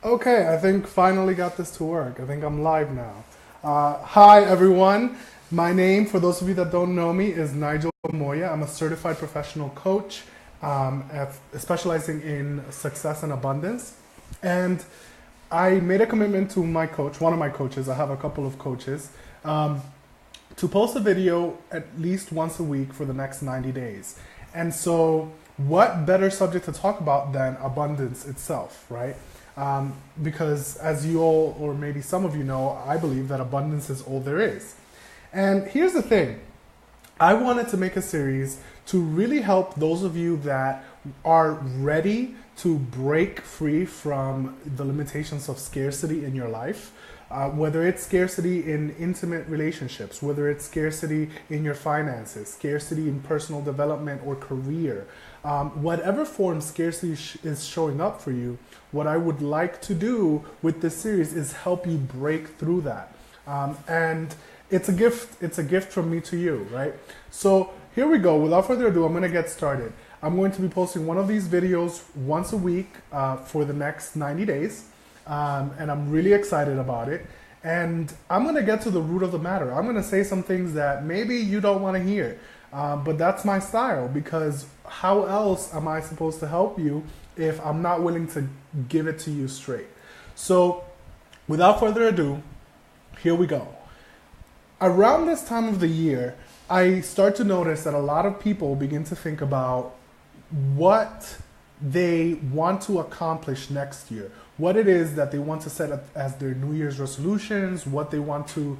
Okay, I think finally got this to work. I think I'm live now. Hi, everyone. My name, for those of you that don't know me, is Nigel Moya. I'm a certified professional coach, specializing in success and abundance. And I made a commitment to my coach, one of my coaches. I have a couple of coaches, um, to post a video at least once a week for the next 90 days. And so, what better subject to talk about than abundance itself, right? Because as you all, or maybe some of you know, I believe that abundance is all there is. And here's the thing, I wanted to make a series to really help those of you that are ready to break free from the limitations of scarcity in your life. Whether it's scarcity in intimate relationships, whether it's scarcity in your finances, scarcity in personal development or career, whatever form scarcity is showing up for you, what I would like to do with this series is help you break through that. And it's a gift. It's a gift from me to you, right? So here we go. Without further ado, I'm going to get started. I'm going to be posting one of these videos once a week for the next 90 days. And I'm really excited about it. And I'm going to get to the root of the matter. I'm going to say some things that maybe you don't want to hear, but that's my style, because how else am I supposed to help you if I'm not willing to give it to you straight? So without further ado, here we go. Around this time of the year, I start to notice that a lot of people begin to think about what they want to accomplish next year, what it is that they want to set up as their New Year's resolutions, what they want to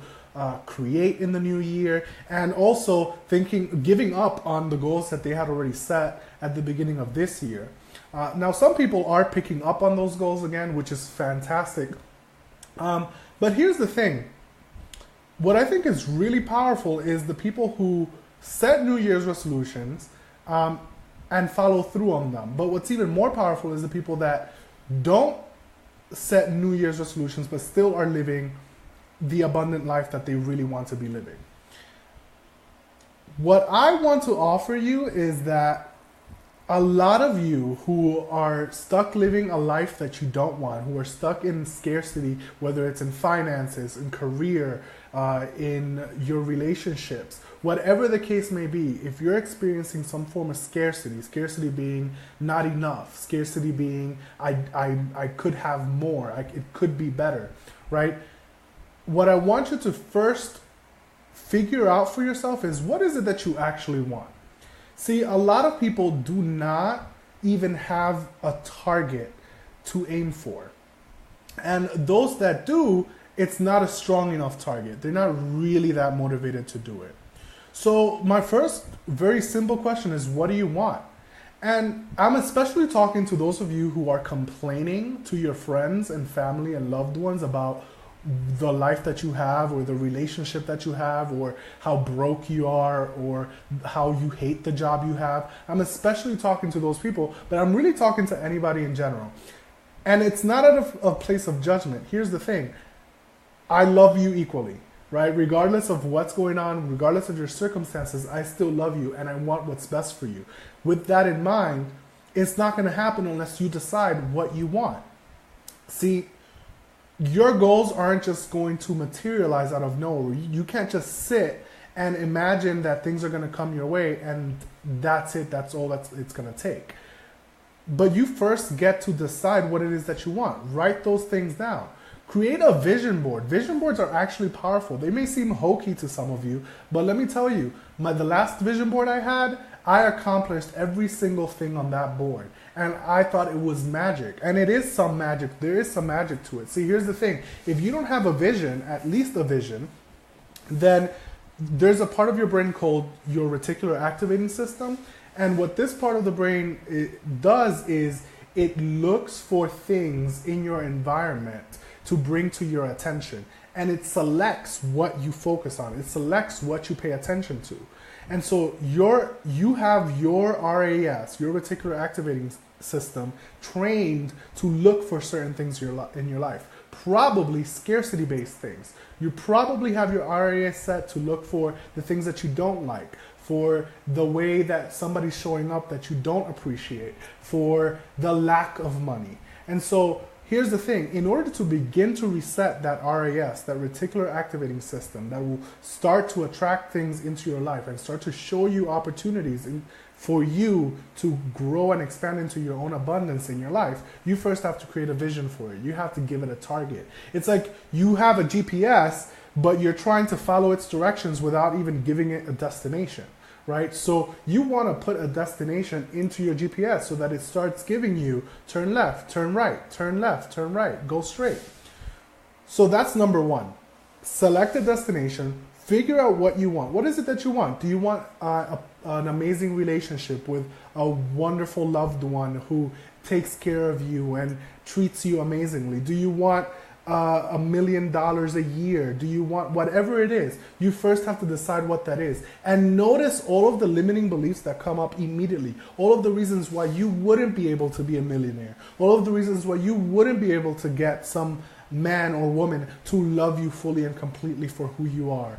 create in the new year, and also giving up on the goals that they had already set at the beginning of this year. Now, some people are picking up on those goals again, which is fantastic. But here's the thing. What I think is really powerful is the people who set New Year's resolutions and follow through on them. But what's even more powerful is the people that don't set New Year's resolutions but still are living the abundant life that they really want to be living. What I want to offer you is that a lot of you who are stuck living a life that you don't want, who are stuck in scarcity, whether it's in finances, in career, in your relationships, whatever the case may be, if you're experiencing some form of scarcity, scarcity being not enough, scarcity being I could have more, it could be better, right? What I want you to first figure out for yourself is, what is it that you actually want? See, a lot of people do not even have a target to aim for. And those that do, it's not a strong enough target. They're not really that motivated to do it. So my first very simple question is, what do you want? And I'm especially talking to those of you who are complaining to your friends and family and loved ones about the life that you have, or the relationship that you have, or how broke you are, or how you hate the job you have. I'm especially talking to those people, but I'm really talking to anybody in general. And it's not out of a place of judgment. Here's the thing. I love you equally, right? Regardless of what's going on, regardless of your circumstances, I still love you and I want what's best for you. With that in mind, it's not going to happen unless you decide what you want. See, your goals aren't just going to materialize out of nowhere. You can't just sit and imagine that things are going to come your way and that's it, that's all that it's going to take. But you first get to decide what it is that you want. Write those things down. Create a vision board. Vision boards are actually powerful. They may seem hokey to some of you, but let me tell you, the last vision board I had, I accomplished every single thing on that board. And I thought it was magic. And it is some magic. There is some magic to it. See, here's the thing. If you don't have a vision, at least a vision, then there's a part of your brain called your reticular activating system. And what this part of the brain does is it looks for things in your environment to bring to your attention. And it selects what you focus on. It selects what you pay attention to. And so you have your RAS, your reticular activating system, trained to look for certain things in your life. Probably scarcity-based things. You probably have your RAS set to look for the things that you don't like, for the way that somebody's showing up that you don't appreciate, for the lack of money. And so here's the thing. In order to begin to reset that RAS, that reticular activating system, that will start to attract things into your life and start to show you opportunities for you to grow and expand into your own abundance in your life, you first have to create a vision for it. You have to give it a target. It's like you have a GPS, but you're trying to follow its directions without even giving it a destination, right? So you want to put a destination into your GPS so that it starts giving you turn left, turn right, turn left, turn right, go straight. So that's number one. Select a destination, figure out what you want. What is it that you want? Do you want an amazing relationship with a wonderful loved one who takes care of you and treats you amazingly? Do you want $1 million a year? Do you want whatever it is? You first have to decide what that is. And notice all of the limiting beliefs that come up immediately. All of the reasons why you wouldn't be able to be a millionaire. All of the reasons why you wouldn't be able to get some man or woman to love you fully and completely for who you are.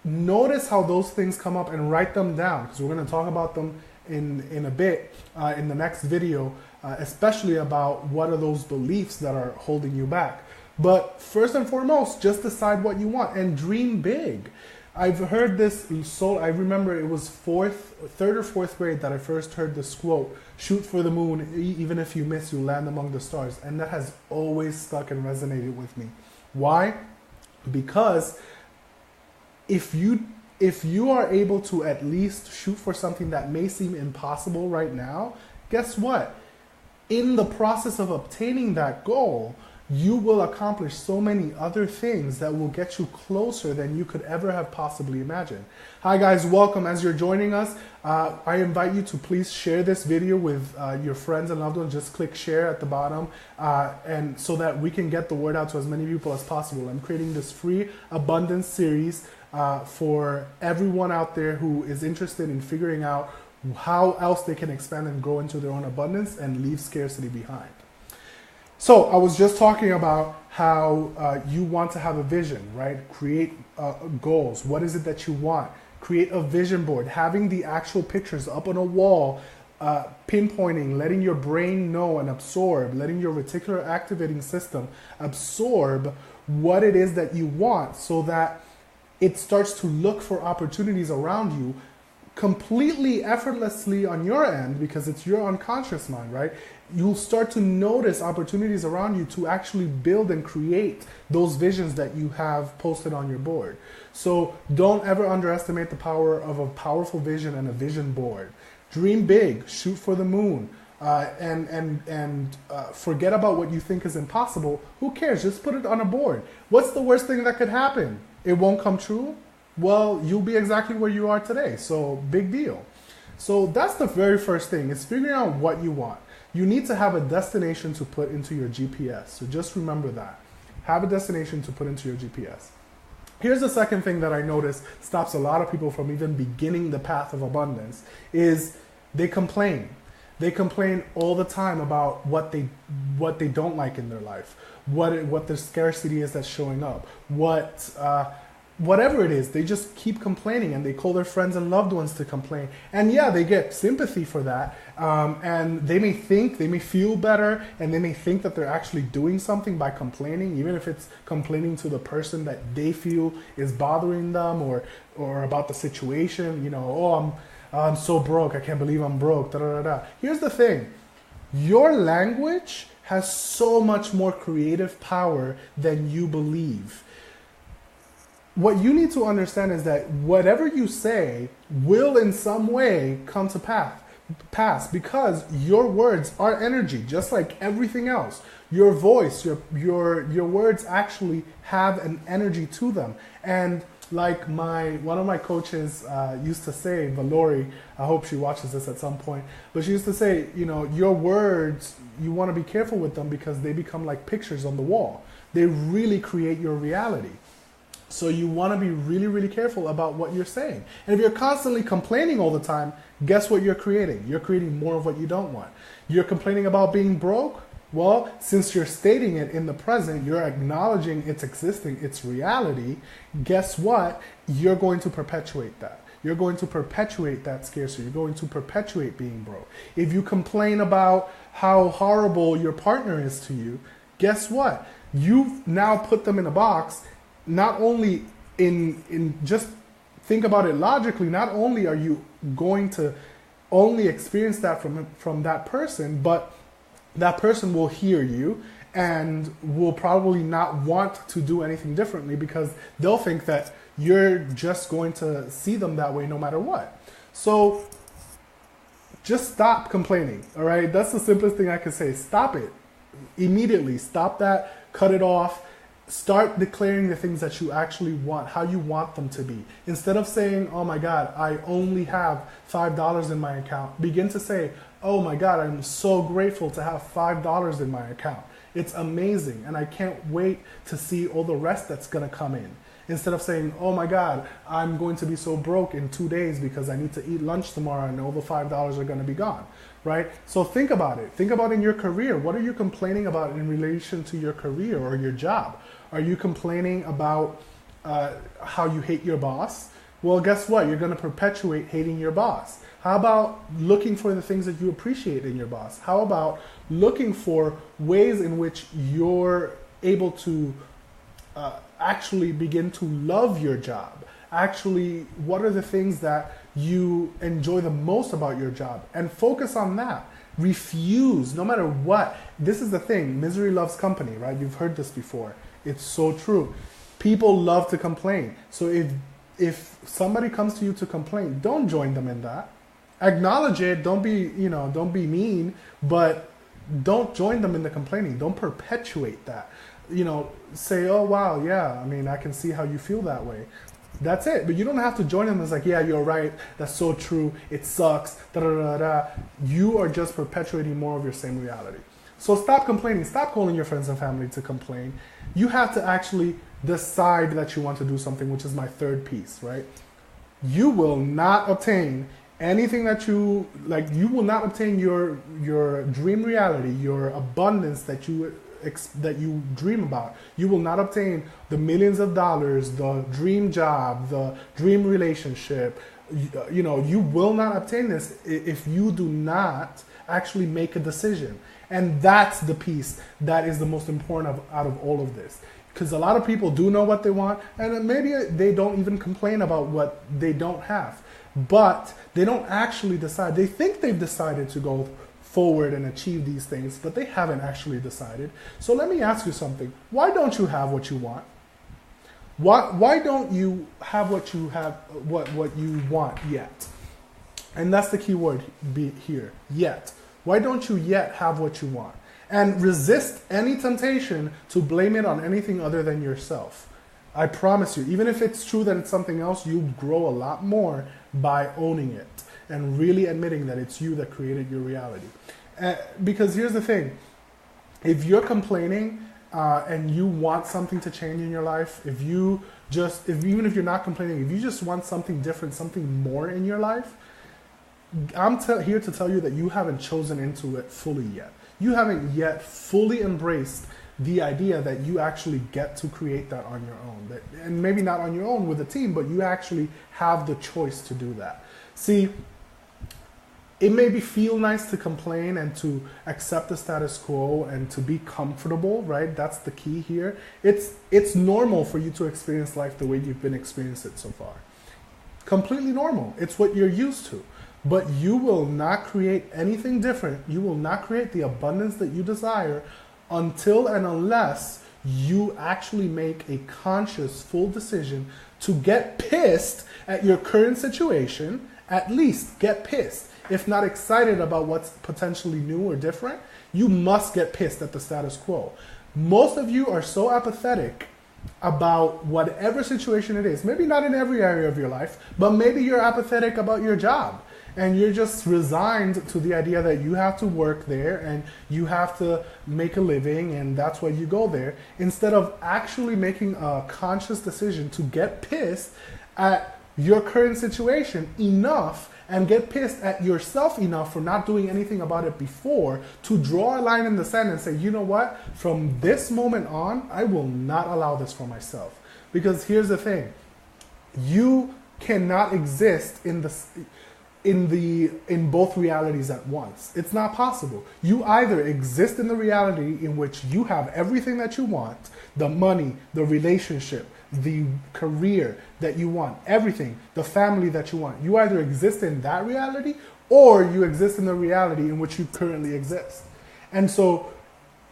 Notice how those things come up and write them down, because we're going to talk about them in a bit in the next video, especially about what are those beliefs that are holding you back. But first and foremost, just decide what you want and dream big. I've heard this, I remember it was third or fourth grade that I first heard this quote, shoot for the moon, even if you miss, you land among the stars. And that has always stuck and resonated with me. Why? Because if you are able to at least shoot for something that may seem impossible right now, guess what? In the process of obtaining that goal, you will accomplish so many other things that will get you closer than you could ever have possibly imagined. Hi guys, welcome. As you're joining us, I invite you to please share this video with your friends and loved ones. Just click share at the bottom and so that we can get the word out to as many people as possible. I'm creating this free abundance series for everyone out there who is interested in figuring out how else they can expand and grow into their own abundance and leave scarcity behind. So I was just talking about how you want to have a vision, right? Create goals. What is it that you want? Create a vision board, having the actual pictures up on a wall, pinpointing, letting your brain know and absorb, letting your reticular activating system absorb what it is that you want so that it starts to look for opportunities around you completely effortlessly on your end, because it's your unconscious mind, right? You'll start to notice opportunities around you to actually build and create those visions that you have posted on your board. So don't ever underestimate the power of a powerful vision and a vision board. Dream big, shoot for the moon, and forget about what you think is impossible. Who cares? Just put it on a board. What's the worst thing that could happen? It won't come true? Well, you'll be exactly where you are today. So big deal. So that's the very first thing, is figuring out what you want. You need to have a destination to put into your GPS. So just remember that. Have a destination to put into your GPS. Here's the second thing that I notice stops a lot of people from even beginning the path of abundance is they complain. They complain all the time about what they don't like in their life, what the scarcity is that's showing up, whatever it is. They just keep complaining, and they call their friends and loved ones to complain. And yeah, they get sympathy for that, and they may feel better, and they may think that they're actually doing something by complaining, even if it's complaining to the person that they feel is bothering them, or about the situation. You know, oh, I'm so broke, I can't believe I'm broke, da da da da. Here's the thing, your language has so much more creative power than you believe. What you need to understand is that whatever you say will in some way come to pass, because your words are energy, just like everything else. Your voice, your words actually have an energy to them. And like one of my coaches used to say, Valori, I hope she watches this at some point, but she used to say, you know, your words, you want to be careful with them because they become like pictures on the wall. They really create your reality. So you want to be really, really careful about what you're saying. And if you're constantly complaining all the time, guess what you're creating? You're creating more of what you don't want. You're complaining about being broke? Well, since you're stating it in the present, you're acknowledging it's existing, it's reality, guess what? You're going to perpetuate that. You're going to perpetuate that scarcity. You're going to perpetuate being broke. If you complain about how horrible your partner is to you, guess what? You've now put them in a box. Not only in just think about it logically, not only are you going to only experience that from that person, but that person will hear you and will probably not want to do anything differently because they'll think that you're just going to see them that way no matter what. So just stop complaining, all right? That's the simplest thing I can say. Stop it immediately. Stop that, cut it off. Start declaring the things that you actually want, how you want them to be. Instead of saying, oh my God, I only have $5 in my account, begin to say, oh my God, I'm so grateful to have $5 in my account. It's amazing, and I can't wait to see all the rest that's gonna come in. Instead of saying, oh my God, I'm going to be so broke in 2 days because I need to eat lunch tomorrow and all the $5 are gonna be gone, right? So think about it. Think about in your career. What are you complaining about in relation to your career or your job? Are you complaining about how you hate your boss? Well, guess what? You're gonna perpetuate hating your boss. How about looking for the things that you appreciate in your boss? How about looking for ways in which you're able to actually begin to love your job? Actually, what are the things that you enjoy the most about your job? And focus on that. Refuse, no matter what. This is the thing, misery loves company, right? You've heard this before. It's so true. People love to complain. So if somebody comes to you to complain, don't join them in that. Acknowledge it, don't be mean, but don't join them in the complaining. Don't perpetuate that. Say, oh wow, yeah, I mean, I can see how you feel that way. That's it. But you don't have to join them as like, yeah, you're right, that's so true, it sucks, da da da da. You are just perpetuating more of your same reality. So stop complaining. Stop calling your friends and family to complain. You have to actually decide that you want to do something, which is my third piece, right? You will not obtain anything that you like. You will not obtain your dream reality, your abundance that you dream about. You will not obtain the millions of dollars, the dream job, the dream relationship. You will not obtain this if you do not actually make a decision. And that's the piece that is the most important out of all of this. Because a lot of people do know what they want, and maybe they don't even complain about what they don't have. But they don't actually decide. They think they've decided to go forward and achieve these things, but they haven't actually decided. So let me ask you something. Why don't you have what you want? Why don't you have what you want yet? And that's the key word here, yet. Why don't you yet have what you want? And resist any temptation to blame it on anything other than yourself. I promise you, even if it's true that it's something else, you grow a lot more by owning it and really admitting that it's you that created your reality. Because here's the thing, if you're complaining and you want something to change in your life, even if you're not complaining, if you just want something different, something more in your life, I'm here to tell you that you haven't chosen into it fully yet. You haven't yet fully embraced the idea that you actually get to create that on your own. And maybe not on your own with a team, but you actually have the choice to do that. See, it may feel nice to complain and to accept the status quo and to be comfortable, right? That's the key here. It's normal for you to experience life the way you've been experiencing it so far. Completely normal. It's what you're used to. But you will not create anything different. You will not create the abundance that you desire until and unless you actually make a conscious, full decision to get pissed at your current situation. At least get pissed. If not excited about what's potentially new or different, you must get pissed at the status quo. Most of you are so apathetic about whatever situation it is. Maybe not in every area of your life, but maybe you're apathetic about your job. And you're just resigned to the idea that you have to work there and you have to make a living and that's why you go there, instead of actually making a conscious decision to get pissed at your current situation enough and get pissed at yourself enough for not doing anything about it before, to draw a line in the sand and say, you know what, from this moment on, I will not allow this for myself. Because here's the thing, you cannot exist in the... in both realities at once. It's not possible. You either exist in the reality in which you have everything that you want, the money, the relationship, the career that you want, everything, the family that you want. You either exist in that reality or you exist in the reality in which you currently exist. And so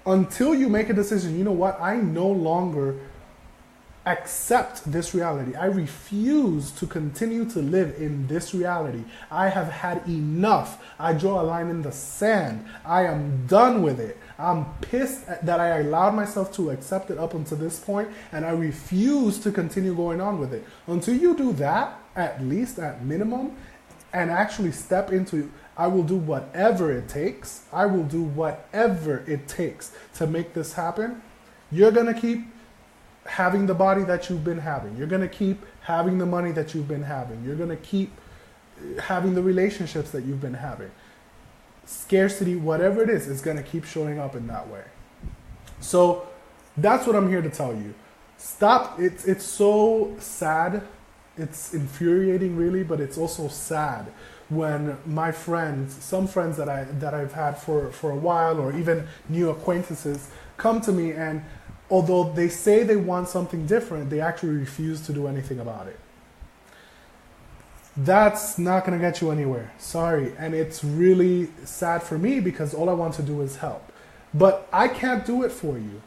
until you make a decision, you know what, I no longer accept this reality. I refuse to continue to live in this reality. I have had enough. I draw a line in the sand. I am done with it. I'm pissed that I allowed myself to accept it up until this point, and I refuse to continue going on with it. Until you do that, at least at minimum, and actually step into, I will do whatever it takes. I will do whatever it takes to make this happen. You're going to keep having the body that you've been having. You're going to keep having the money that you've been having. You're going to keep having the relationships that you've been having. Scarcity, whatever it is going to keep showing up in that way. So that's what I'm here to tell you. Stop. It's so sad. It's infuriating, really, but it's also sad when my friends, some friends that I've had for a while, or even new acquaintances, come to me, and although they say they want something different, they actually refuse to do anything about it. That's not going to get you anywhere. Sorry. And it's really sad for me because all I want to do is help. But I can't do it for you.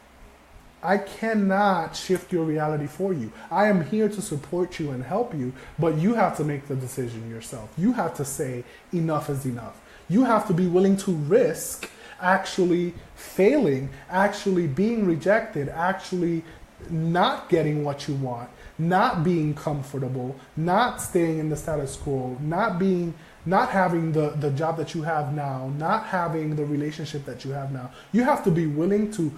I cannot shift your reality for you. I am here to support you and help you, but you have to make the decision yourself. You have to say enough is enough. You have to be willing to risk actually failing, actually being rejected, actually not getting what you want, not being comfortable, not staying in the status quo, not having the job that you have now, not having the relationship that you have now. You have to be willing to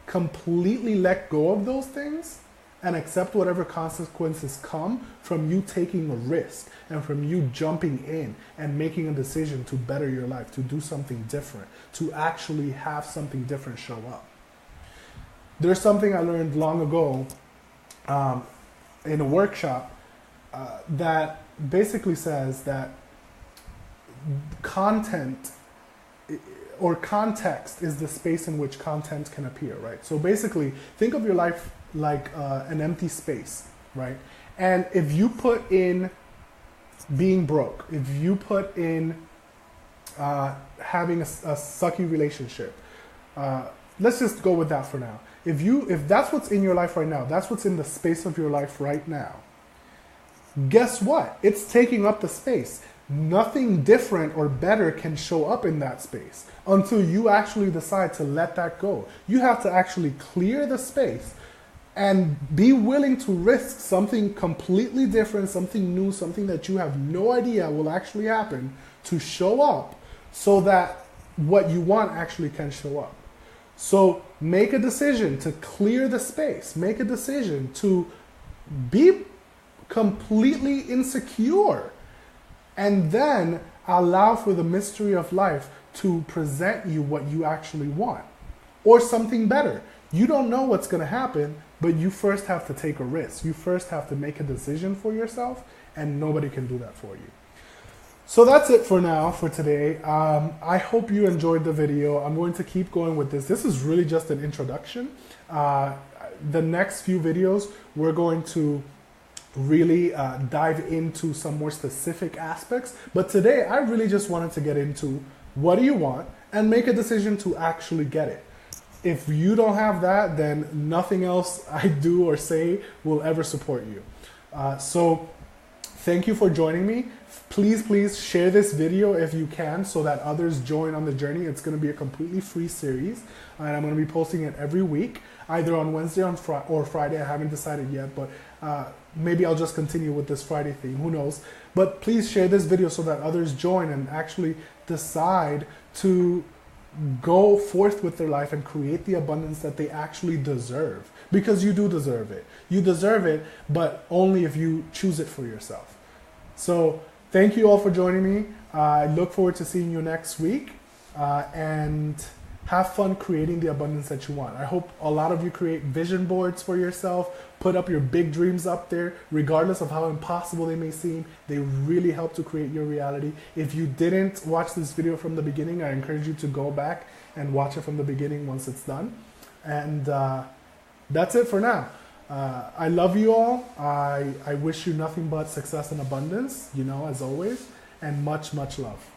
completely let go of those things and accept whatever consequences come from you taking a risk and from you jumping in and making a decision to better your life, to do something different, to actually have something different show up. There's something I learned long ago in a workshop that basically says that content or context is the space in which content can appear, right? So basically, think of your life like an empty space, right? And if you put in being broke, if you put in having a sucky relationship, let's just go with that for now. If that's what's in your life right now, that's what's in the space of your life right now, guess what? It's taking up the space. Nothing different or better can show up in that space until you actually decide to let that go. You have to actually clear the space and be willing to risk something completely different, something new, something that you have no idea will actually happen to show up so that what you want actually can show up. So make a decision to clear the space. Make a decision to be completely insecure, and then allow for the mystery of life to present you what you actually want, or something better. You don't know what's going to happen, but you first have to take a risk. You first have to make a decision for yourself, and nobody can do that for you. So that's it for now, for today. I hope you enjoyed the video. I'm going to keep going with this. This is really just an introduction. The next few videos, we're going to really dive into some more specific aspects. But today, I really just wanted to get into what do you want and make a decision to actually get it. If you don't have that, then nothing else I do or say will ever support you. So thank you for joining me. Please share this video if you can so that others join on the journey. It's going to be a completely free series, and I'm going to be posting it every week, either on Wednesday or Friday. I haven't decided yet, but maybe I'll just continue with this Friday theme. Who knows? But please share this video so that others join and actually decide to go forth with their life and create the abundance that they actually deserve. Because you do deserve it. You deserve it, but only if you choose it for yourself. So thank you all for joining me. I look forward to seeing you next week. And have fun creating the abundance that you want. I hope a lot of you create vision boards for yourself, put up your big dreams up there, regardless of how impossible they may seem. They really help to create your reality. If you didn't watch this video from the beginning, I encourage you to go back and watch it from the beginning once it's done. And that's it for now. I love you all. I wish you nothing but success and abundance, as always, and much, much love.